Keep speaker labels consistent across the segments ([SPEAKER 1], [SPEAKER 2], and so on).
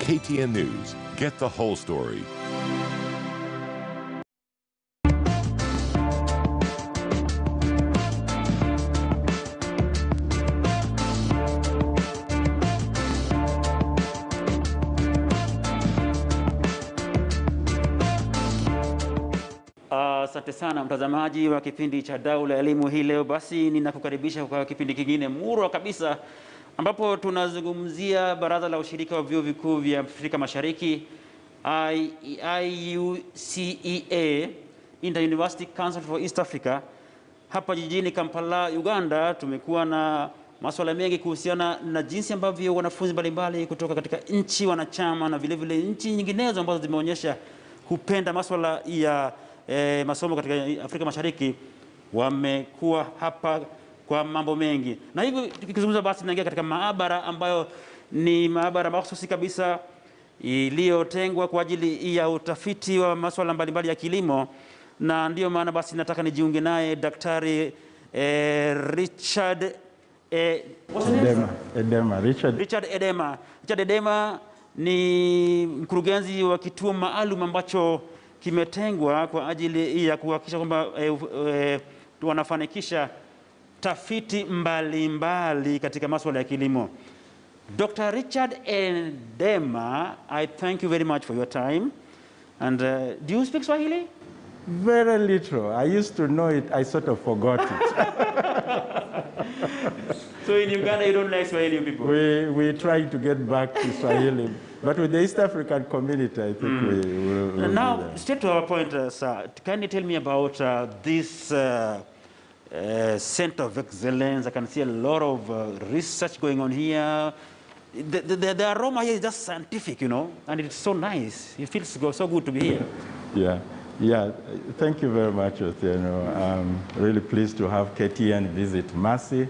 [SPEAKER 1] KTN News. Get the whole story.
[SPEAKER 2] Asante sana mtazamaji wa kipindi cha Dau la Elimu hii leo. Basi ninakukaribisha kwa kipindi kingine murwa kabisa, ambapo tunazungumzia Baraza la Ushirika wa Vyuo Vikuu vya Afrika Mashariki, IUCEA, Inter-University Council for East Africa. Hapa jijini Kampala, Uganda, tumekuwa na masuala mengi kuhusiana na jinsi ambavyo wanafunzi mbalimbali kutoka katika nchi wanachama na vile vile nchi nyinginezo ambazo zimeonyesha kupenda masuala ya masomo katika Afrika Mashariki wamekuwa hapa kwa mambo mengi. Na hivyo tukizungumza, basi tunaingia katika maabara ambayo ni maabara mahususi kabisa iliyotengwa kwa ajili ya utafiti wa masuala mbalimbali ya kilimo, na ndio maana basi nataka nijiunge naye Daktari Richard Edema ni mkurugenzi wa kituo maalum ambacho kimetengwa kwa ajili ya kuhakikisha kwamba wanafanikisha tafiti mbalimbali katika masuala ya kilimo. Dr. Richard Edema, I thank you very much for your time. And do you speak Swahili?
[SPEAKER 3] Very little. I used to know it, I sort of forgot it.
[SPEAKER 2] So in Uganda, you don't like Swahili people?
[SPEAKER 3] We try to get back to Swahili. But with the East African community, I think we will.
[SPEAKER 2] Now, straight to our point, sir, can you tell me about this Center of Excellence? I can see a lot of research going on here. The aroma here is just scientific, you know, and it's so nice. It feels so good to be here.
[SPEAKER 3] Yeah. Thank you very much, Otieno. I'm really pleased to have KTN visit Mercy.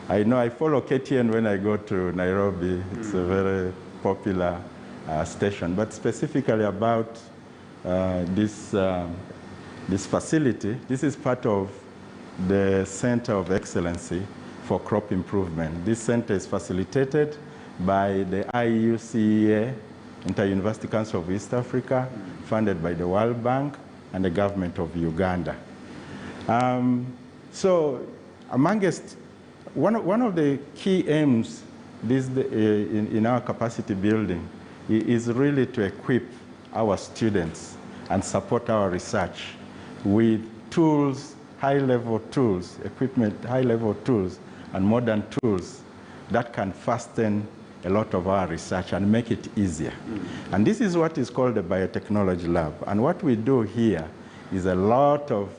[SPEAKER 3] I know I follow KTN when I go to Nairobi. It's a very popular station. But specifically about this facility, this is part of the Center of Excellency for Crop Improvement. This center is facilitated by the IUCEA, Inter-University Council of East Africa, funded by the World Bank and the government of Uganda. So amongst one of the key aims in our capacity building is really to equip our students and support our research with tools, high-level tools, equipment, high-level tools, and modern tools that can fasten a lot of our research and make it easier. And this is what is called the biotechnology lab. And what we do here is a lot of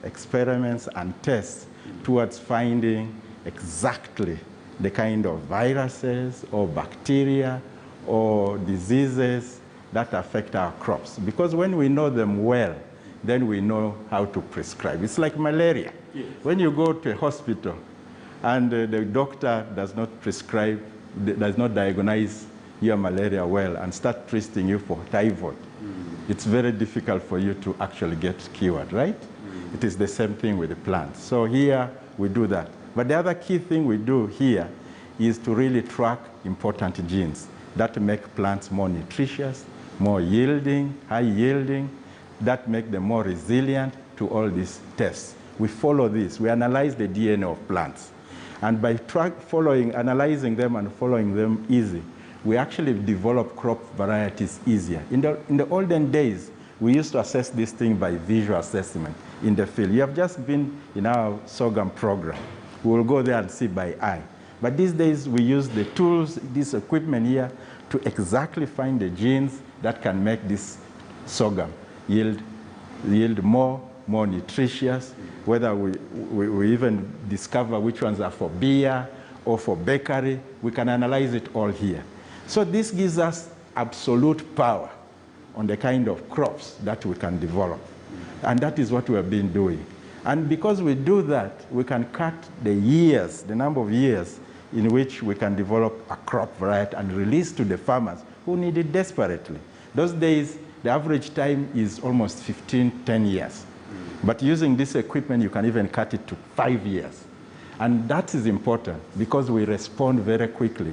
[SPEAKER 3] experiments and tests towards finding exactly the kind of viruses or bacteria or diseases that affect our crops. Because when we know them well, then we know how to prescribe. It's like malaria. Yes. When you go to a hospital and the doctor does not prescribe, does not diagnose your malaria well and start treating you for typhoid, it's very difficult for you to actually get cured, right? It is the same thing with the plants. So here we do that. But the other key thing we do here is to really track important genes that make plants more nutritious, more yielding, high yielding, that make them more resilient to all these tests. We follow this. We analyze the DNA of plants. And by analyzing them and following them easy, we actually develop crop varieties easier. In the olden days, we used to assess this thing by visual assessment in the field. You have just been in our sorghum program. We will go there and see by eye. But these days, we use the tools, this equipment here, to exactly find the genes that can make this sorghum yield more nutritious, whether we even discover which ones are for beer or for bakery. We can analyze it all here. So this gives us absolute power on the kind of crops that we can develop. And that is what we have been doing. And because we do that, we can cut the years, the number of years in which we can develop a crop variety and release to the farmers who need it desperately. Those days, the average time is almost 10 years. But using this equipment, you can even cut it to 5 years. And that is important because we respond very quickly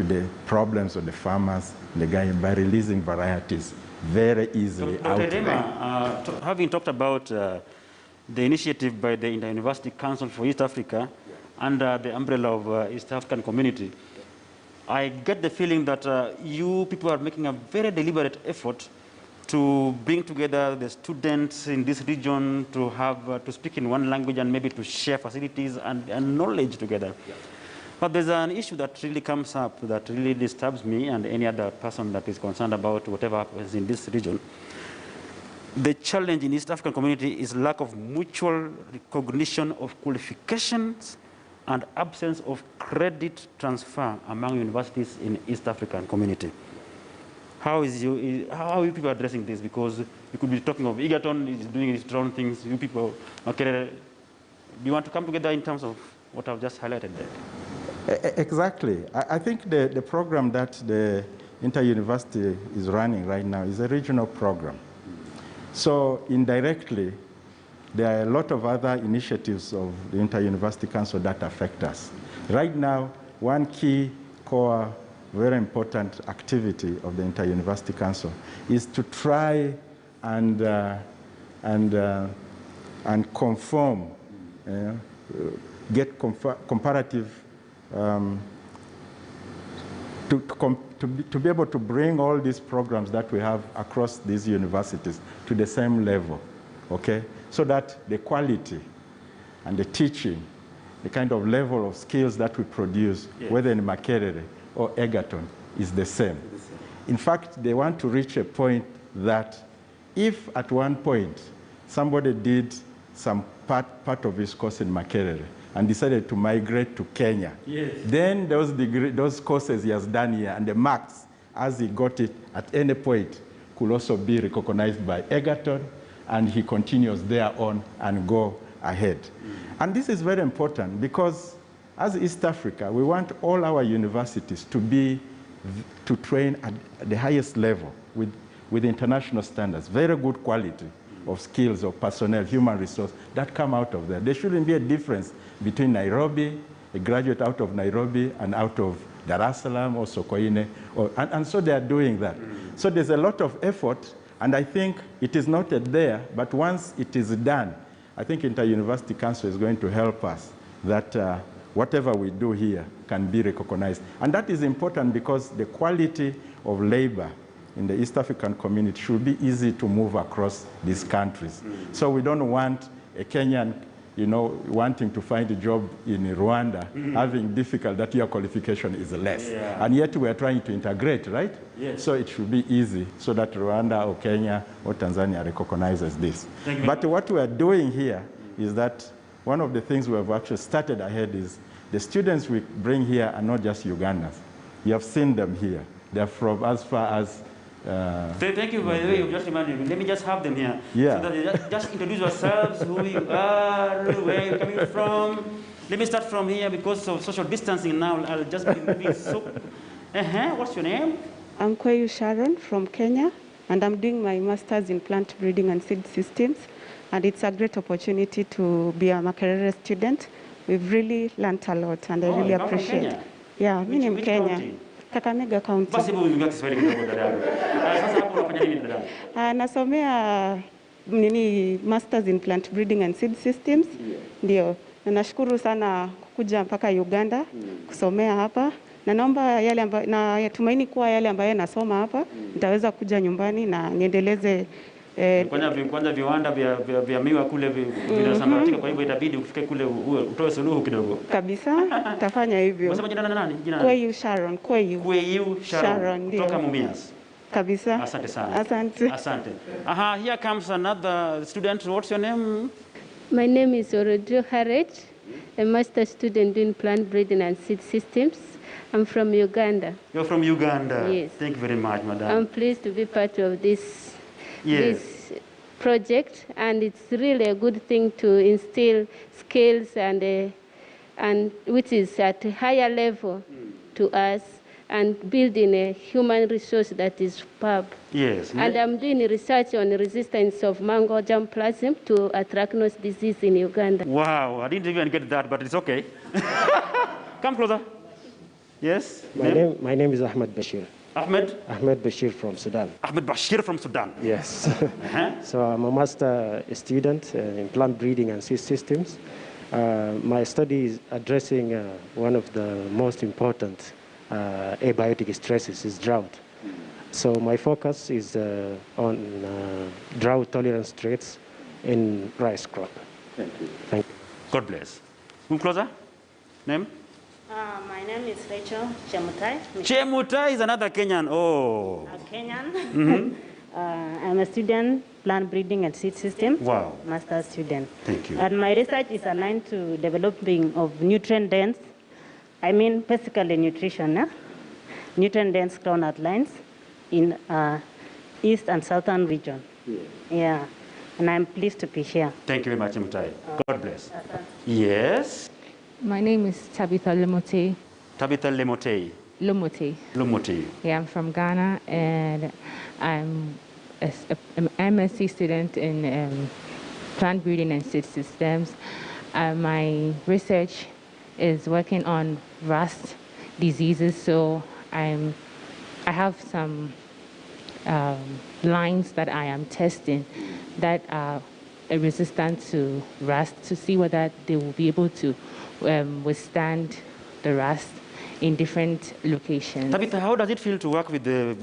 [SPEAKER 3] to the problems of the farmers by releasing varieties very easily out there.
[SPEAKER 2] Having talked about the initiative by the Inter-University Council for East Africa under the umbrella of East African Community, I get the feeling that you people are making a very deliberate effort to bring together the students in this region to have to speak in one language and maybe to share facilities and knowledge together. Yeah. But there's an issue that really comes up that really disturbs me and any other person that is concerned about whatever happens in this region. The challenge in East African community is lack of mutual recognition of qualifications and absence of credit transfer among universities in East African community. How are you people addressing this? Because you could be talking of Egerton is doing its own things. You people, okay, do you want to come together in terms of what I've just highlighted there?
[SPEAKER 3] Exactly. I think the program that the Inter-University is running right now is a regional program. So indirectly, there are a lot of other initiatives of the Inter-University Council that affect us. Right now, one key core, very important activity of the Inter-University Council is to try and conform, get comparative, to be able to bring all these programs that we have across these universities to the same level, okay? So that the quality and the teaching, the kind of level of skills that we produce, yes, whether in Makerere or Egerton, is the same. In fact, they want to reach a point that if at one point somebody did some part of his course in Makerere and decided to migrate to Kenya, yes, then those courses he has done here and the marks as he got it at any point could also be recognized by Egerton, and he continues there on and go ahead. And this is very important because as East Africa, we want all our universities to train at the highest level with international standards, very good quality of skills, of personnel, human resource that come out of there. There shouldn't be a difference between Nairobi, a graduate out of Nairobi and out of Dar es Salaam or Sokoine, and so they are doing that. So there's a lot of effort, and I think it is not there, but once it is done, I think Inter-University Council is going to help us that whatever we do here can be recognized. And that is important because the quality of labor in the East African community should be easy to move across these countries. So we don't want a Kenyan, wanting to find a job in Rwanda, having difficult that your qualification is less. Yeah. And yet we are trying to integrate, right? Yes. So it should be easy so that Rwanda or Kenya or Tanzania recognizes this. But what we are doing here is that one of the things we have actually started ahead is the students we bring here are not just Ugandans. You have seen them here. They're from as far as
[SPEAKER 2] thank you, by the way, you just reminded me. Let me just have them here.
[SPEAKER 3] Yeah.
[SPEAKER 2] So that you just introduce yourselves, who you are, where you're coming from. Let me start from here because of social distancing now. I'll just be moving so. What's your name?
[SPEAKER 4] I'm Kweyu Sharon from Kenya, and I'm doing my master's in plant breeding and seed systems. And it's a great opportunity to be a Makerere student. We've really learned a lot, and I really appreciate it. Yeah, I'm in Kenya.
[SPEAKER 2] County?
[SPEAKER 4] Kakamega County.
[SPEAKER 2] Basi hebu ongea Kiswahili kidogo dada yangu. Sasa hapo unafanya nini dada yangu?
[SPEAKER 4] Nasomea masters in plant breeding and seed systems. Ndio. Na nashukuru sana kuja mpaka Uganda kusomea hapa. Na naomba yale ambayo natumaini kuwa yale ambayo nasoma hapa nitaweza kuja nyumbani na niendeleze
[SPEAKER 2] kwanza viwanda vya miwa kule vinasambaratika, kwa hivyo itabidi ufike kule utoe suluhu kidogo.
[SPEAKER 4] Kabisa, tafanya hivyo.
[SPEAKER 2] Unasema jina nani?
[SPEAKER 4] Kweyu Sharon, Kweyu Sharon
[SPEAKER 2] kutoka Mumias.
[SPEAKER 4] Kabisa.
[SPEAKER 2] Asante sana.
[SPEAKER 4] Asante.
[SPEAKER 2] Here comes another student. What's your name?
[SPEAKER 5] My name is Orodjo Harech, a master student in plant breeding and seed systems. I'm from Uganda.
[SPEAKER 2] You're from Uganda?
[SPEAKER 5] Yes.
[SPEAKER 2] Thank you very much, madam.
[SPEAKER 5] I'm pleased to be part of this project, and it's really a good thing to instill skills and which is at a higher level to us, and building a human resource that is superb.
[SPEAKER 2] Yes.
[SPEAKER 5] And I'm doing research on the resistance of mango germplasm to anthracnose disease in Uganda.
[SPEAKER 2] Wow, I didn't even get that, but it's okay. Come closer. Yes?
[SPEAKER 6] My name is Ahmed Bashir.
[SPEAKER 2] Ahmed?
[SPEAKER 6] Ahmed Bashir from Sudan.
[SPEAKER 2] Ahmed Bashir from Sudan.
[SPEAKER 6] Yes. So I'm a master student in plant breeding and seed systems. My study is addressing one of the most important abiotic stresses is drought. So my focus is on drought tolerance traits in rice crop.
[SPEAKER 2] Thank you.
[SPEAKER 6] Thank you.
[SPEAKER 2] God bless. Move closer. Name?
[SPEAKER 7] My name is Rachel Chemutai.
[SPEAKER 2] Chemutai is another Kenyan. Oh.
[SPEAKER 7] A Kenyan. I'm a student, plant breeding and seed system.
[SPEAKER 2] Wow.
[SPEAKER 7] Master's student.
[SPEAKER 2] Thank you.
[SPEAKER 7] And my research is aligned to developing of nutrient-dense, basically nutrition, nutrient-dense groundnut lines in east and southern region. Yeah. And I'm pleased to be here.
[SPEAKER 2] Thank you very much, Chemutai. God bless. Yes?
[SPEAKER 8] My name is Tabitha Lumote.
[SPEAKER 2] Tabitha Lemote.
[SPEAKER 8] Lumote.
[SPEAKER 2] Lumote.
[SPEAKER 8] Yeah, I'm from Ghana, and I'm an MSc student in plant breeding and seed systems. My research is working on rust diseases, so I have some lines that I am testing that are resistant to rust to see whether they will be able to withstand the rust in different locations.
[SPEAKER 2] Tabitha, how does it feel to work with the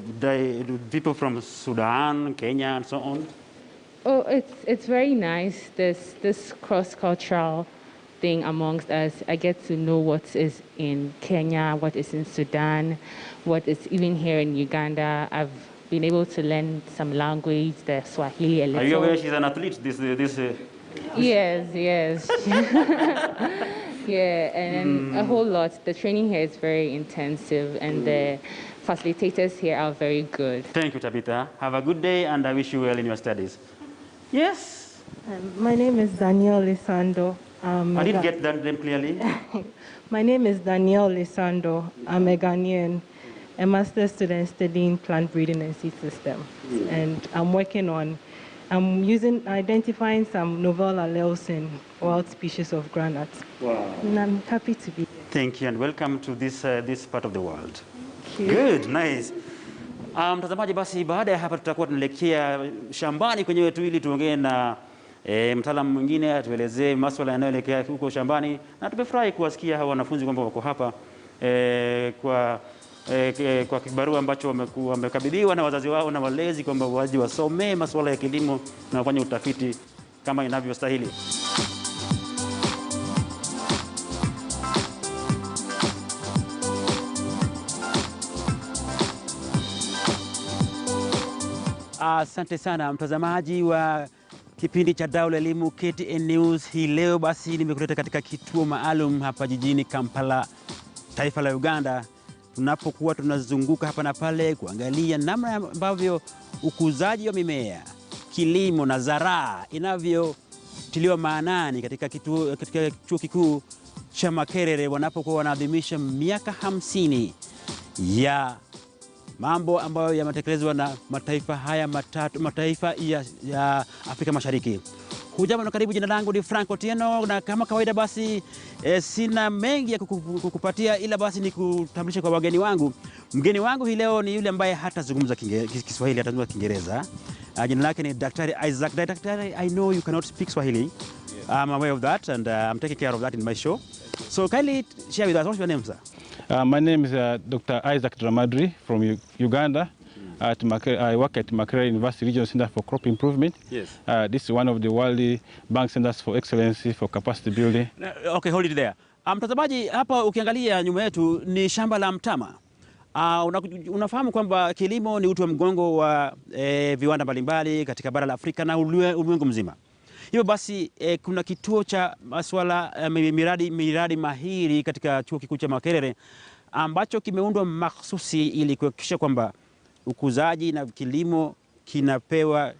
[SPEAKER 2] people from Sudan, Kenya, and so on?
[SPEAKER 8] Oh, it's very nice. This cross-cultural thing amongst us. I get to know what is in Kenya, what is in Sudan, what is even here in Uganda. I've been able to learn some language, the Swahili a little.
[SPEAKER 2] Are you aware she's an athlete?
[SPEAKER 8] Yes. Yeah, and a whole lot. The training here is very intensive, and the facilitators here are very good.
[SPEAKER 2] Thank you, Tabitha. Have a good day, and I wish you well in your studies. Yes?
[SPEAKER 9] My name is Danielle Lisando.
[SPEAKER 2] I didn't get that name clearly.
[SPEAKER 9] My name is Danielle Lisando. I'm a Ghanaian, a master's student studying plant breeding and seed system. And I'm identifying some novel alleles in wild species of groundnuts.
[SPEAKER 2] Wow.
[SPEAKER 9] And I'm happy to be here.
[SPEAKER 2] Thank you, and welcome to this part of the world. Good, nice. Mtazamaji, basi baada ya hapa tutakuwa tunaelekea shambani kwenyewe tu ili tuongee na mtaalamu mwingine atuelezee masuala yanayoelekea huko shambani, na tumefurahi kuwasikia hawa wanafunzi kwamba wako hapa kwa kibarua ambacho wamekabidhiwa na wazazi wao na walezi kwamba waje wasomee masuala ya kilimo na kufanya utafiti kama inavyostahili. Asante sana mtazamaji wa kipindi cha Dau la Elimu KTN News. Hii leo basi nimekuleta katika kituo maalum hapa jijini Kampala, taifa la Uganda, tunapokuwa tunazunguka hapa na pale kuangalia namna ambavyo ukuzaji wa mimea, kilimo na zaraa inavyotiliwa maanani katika chuo kikuu cha Makerere wanapokuwa wanaadhimisha miaka 50 ya mambo ambayo yametekelezwa na mataifa ya Afrika Mashariki. Hujambo na karibu, jina langu ni Franco Tieno, na kama kawaida basi sina mengi ya kukupatia, ila basi ni kutambulisha kwa wageni wangu. Mgeni wangu hii leo ni yule ambaye hatazungumza Kiswahili, atazungumza Kiingereza. Jina lake ni Daktari Isaac. Daktari, I know you cannot speak Swahili. Yes. I'm aware of that, and I'm taking care of that in my show. So kindly share with us, what's your name, sir?
[SPEAKER 10] My name is Dr. Isaac Dramadri from Uganda. I work at Makerere University Regional Center for Crop Improvement. Yes. This is one of the World Bank Centers for Excellence for Capacity Building.
[SPEAKER 2] Okay, hold it there. Mtazamaji, hapa ukiangalia nyuma yetu ni shamba la mtama. Unafahamu kwamba kilimo ni uti wa mgongo wa viwanda mbalimbali katika bara la Afrika na ulimwengu mzima. Hivyo basi kuna kituo cha masuala miradi mahiri katika chuo kikuu cha Makerere ambacho kimeundwa mahsusi ili kuhakikisha kwamba ukuzaji na kilimo kinapewa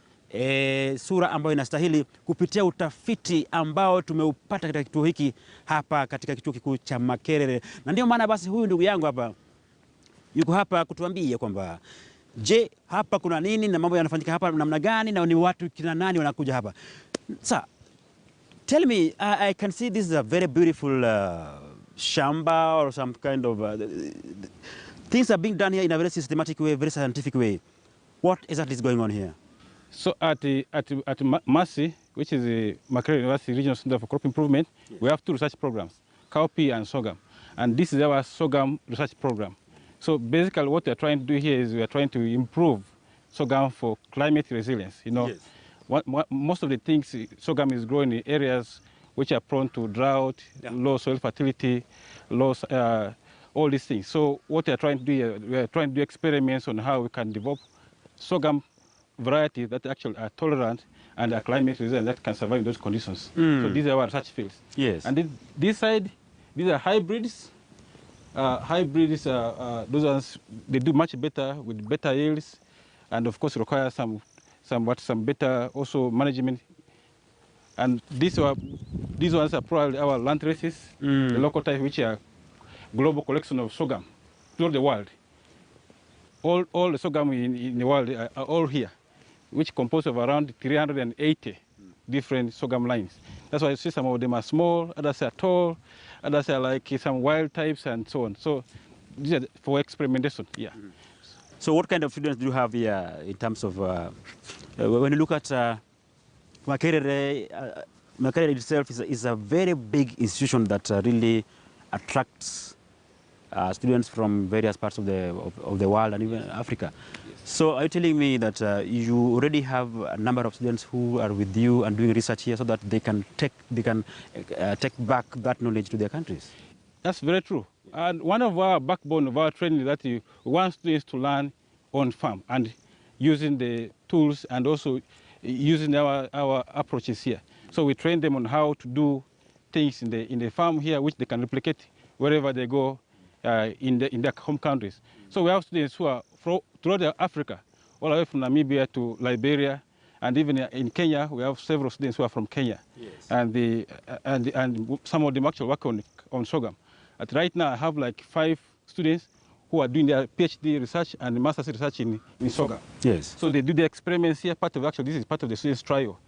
[SPEAKER 2] sura ambayo inastahili kupitia utafiti ambao tumeupata katika kituo hiki hapa katika kituo kikuu cha Makerere. Na ndio maana basi huyu ndugu yangu hapa yuko hapa kutuambia kwamba je, hapa kuna nini na mambo yanafanyika hapa namna gani na ni watu kina nani wanakuja hapa. Sir, tell me, I can see this is a very beautiful shamba or some kind of things are being done here in a very systematic way, very scientific way. What exactly is going on here?
[SPEAKER 10] So at MASI, which is the Makerere University Regional Center for Crop Improvement, we have two research programs, cowpea and sorghum. And this is our sorghum research program. So basically what we are trying to do here is we are trying to improve sorghum for climate resilience. You know, most of the things sorghum is growing in areas which are prone to drought, low soil fertility, low, all these things. So what we are trying to do here, we are trying to do experiments on how we can develop sorghum varieties that actually are tolerant and are climate resilient that can survive in those conditions. So these are our research fields.
[SPEAKER 2] Yes.
[SPEAKER 10] And this side, these are hybrids. Those ones, they do much better with better yields, and of course require some better also management. And these ones are probably our land races, the local type, which are global collection of sorghum throughout the world. All the sorghum in the world are all here, which compose of around 380 different sorghum lines. That's why you see some of them are small, others are tall, others are like some wild types and so on. So these are for experimentation,
[SPEAKER 2] So what kind of students do you have here in terms of, when you look at Makerere, Makerere itself is a very big institution that really attracts students from various parts of the world and even Africa. So are you telling me that you already have a number of students who are with you and doing research here so that they can take back that knowledge to their countries?
[SPEAKER 10] That's very true. And one of our backbone of our training is that we want students to learn on farm and using the tools and also using our approaches here. So we train them on how to do things in the farm here, which they can replicate wherever they go in their home countries. So we have students who are throughout Africa, all the way from Namibia to Liberia, and even in Kenya, we have several students who are from Kenya. Yes. And some of them actually work on sorghum. But right now, I have like 5 students who are doing their PhD research and master's research in sorghum.
[SPEAKER 2] Yes.
[SPEAKER 10] So they do the experiments here. This is part of the students' trial,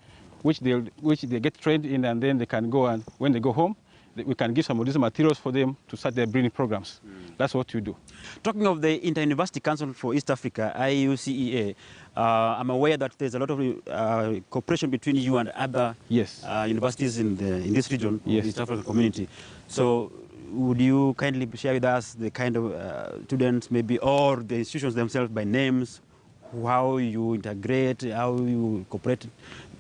[SPEAKER 10] which they get trained in, and then they can go, and when they go home, we can give some of these materials for them to start their breeding programs. That's what we do.
[SPEAKER 2] Talking of the Inter-University Council for East Africa, IUCEA, I'm aware that there's a lot of cooperation between you and other universities in this region, the East African community. So would you kindly share with us the kind of students maybe, or the institutions themselves by names, how you integrate, how you cooperate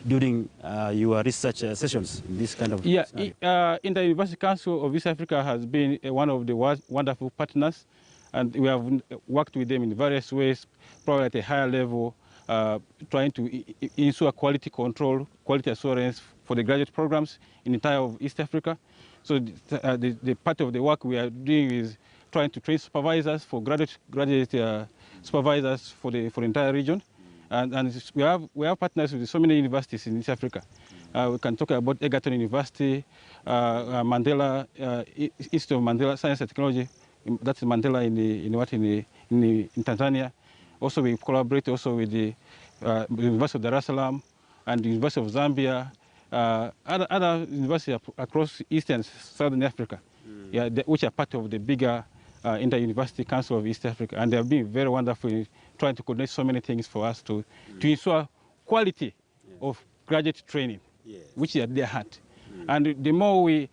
[SPEAKER 2] during your research sessions in this kind of
[SPEAKER 10] Inter-University Council of East Africa has been one of the wonderful partners, and we have worked with them in various ways, probably at a higher level, trying to ensure quality control, quality assurance for the graduate programs in the entire of East Africa. So the part of the work we are doing is trying to train supervisors for graduate supervisors for the entire region. And we have partners with so many universities in East Africa. We can talk about Egerton University, Mandela Institute of Mandela Science and Technology. That's Mandela in Tanzania. Also, we collaborate also with the University of Dar es Salaam and the University of Zambia, other universities across East and Southern Africa, which are part of the bigger Inter-University Council of East Africa, and they have been very wonderful in trying to coordinate so many things for us to ensure quality of graduate training, which is at their heart. And the more we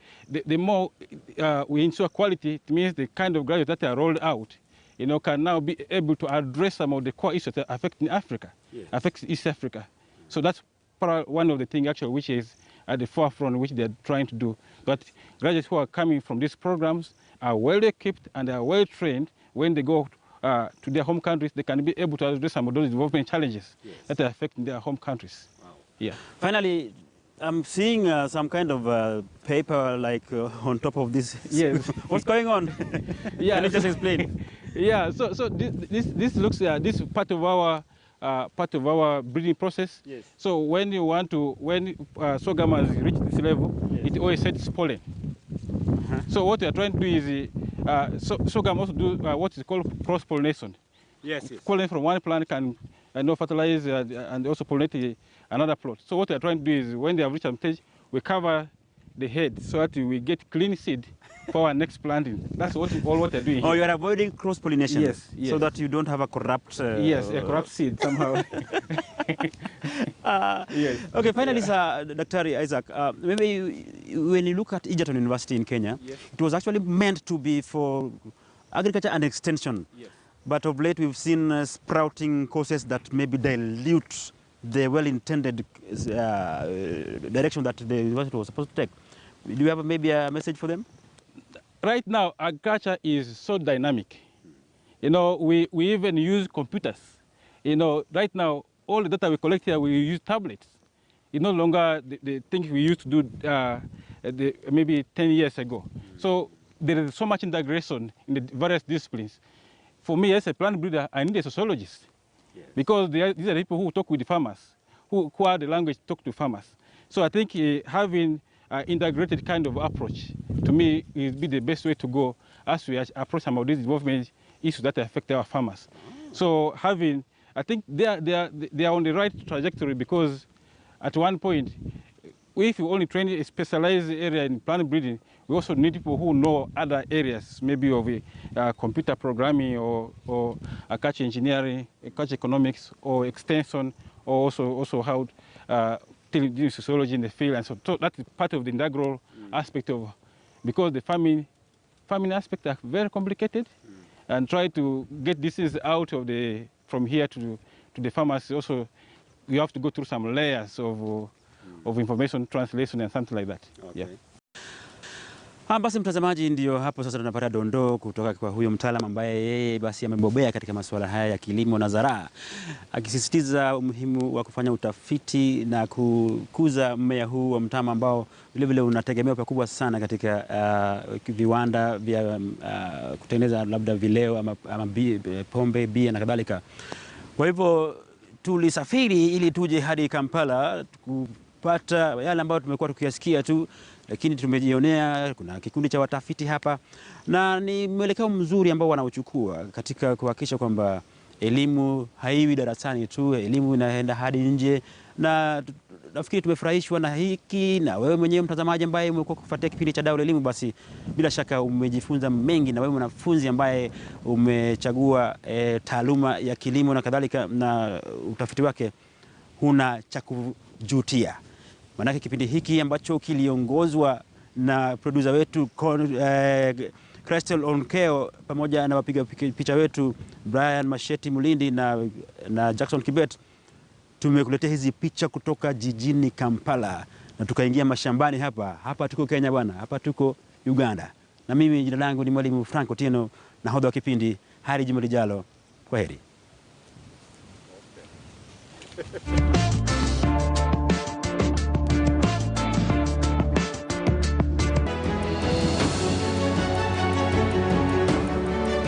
[SPEAKER 10] ensure quality, it means the kind of graduates that are rolled out, can now be able to address some of the core issues that affect Africa, affect East Africa. So that's one of the things actually which is at the forefront, which they're trying to do. But graduates who are coming from these programs are well equipped and are well trained. When they go to their home countries, they can be able to address some of those development challenges that are affecting their home countries. Wow.
[SPEAKER 2] Finally, I'm seeing some kind of paper like on top of this.
[SPEAKER 10] Yes.
[SPEAKER 2] What's going on? Can you just explain?
[SPEAKER 10] So this looks this is part of our breeding process. Yes. So when sorghum has reached this level, it always sets pollen. So what we are trying to do is sorghum also do what is called cross-pollination. Yes. Pollen from one plant can fertilize and also pollinate another plot. So what we are trying to do is when they have reached a stage, we cover the head so that we get clean seed for our next planting. That's what they're doing.
[SPEAKER 2] Oh,
[SPEAKER 10] here.
[SPEAKER 2] you're avoiding cross-pollination.
[SPEAKER 10] Yes, yes.
[SPEAKER 2] So that you don't have a corrupt...
[SPEAKER 10] yes, a corrupt seed somehow.
[SPEAKER 2] Yes. Okay, finally, sir, Dr. Isaac, maybe when you look at Egerton University in Kenya, yes, it was actually meant to be for agriculture and extension. Yes. But of late, we've seen sprouting courses that maybe dilute the well-intended direction that the university was supposed to take. Do you have maybe a message for them?
[SPEAKER 10] Right now, agriculture is so dynamic. You know, we even use computers. You know, right now, all the data we collect here, we use tablets. It's no longer the things we used to do maybe 10 years ago. So there is so much integration in the various disciplines. For me, as a plant breeder, I need a sociologist. Yes. Because these are the people who talk with the farmers, who are the language to talk to farmers. So I think having an integrated kind of approach, to me, will be the best way to go as we approach some of these development issues that affect our farmers. So I think they are on the right trajectory, because at one point, if you only train a specialized area in plant breeding, we also need people who know other areas, maybe of computer programming or agriculture engineering, agriculture economics, or extension, or also how to do sociology in the field. And so that is part of the integral aspect of, because the farming aspects are very complicated, and try to get this out of from here to the farmers. Also, you have to go through some layers of information translation and something like that. Okay. Yeah.
[SPEAKER 2] Basi mtazamaji, ndio hapo sasa tunapata dondoo kutoka kwa huyo mtaalamu ambaye yeye basi amebobea katika masuala haya ya kilimo na zaraa, akisisitiza umuhimu wa kufanya utafiti na kukuza mmea huu wa mtama ambao vile unategemewa pakubwa sana katika viwanda vya kutengeneza labda vileo ama pombe, bia na kadhalika. Kwa hivyo tulisafiri ili tuje hadi Kampala kupata yale ambayo tumekuwa tukiyasikia tu, lakini tumejionea kuna kikundi cha watafiti hapa, na ni mwelekeo mzuri ambao wanauchukua katika kuhakikisha kwamba elimu haiwi darasani tu, elimu inaenda hadi nje. Na nafikiri tumefurahishwa na hiki, na wewe mwenyewe mtazamaji ambaye umekuwa kufuatia kipindi cha Dau la Elimu, basi bila shaka umejifunza mengi, na wewe mwanafunzi ambaye umechagua taaluma ya kilimo na kadhalika na utafiti wake, huna cha kujutia. Manake kipindi hiki ambacho kiliongozwa na producer wetu Crystal Onkeo pamoja na wapiga picha wetu Brian Masheti Mulindi na Jackson Kibet, tumekuletea hizi picha kutoka jijini Kampala, na tukaingia mashambani hapa tuko Kenya bwana, hapa tuko Uganda. Na mimi jina langu ni Mwalimu Franco Tieno, nahodha wa kipindi. Hadi juma lijalo, kwaheri.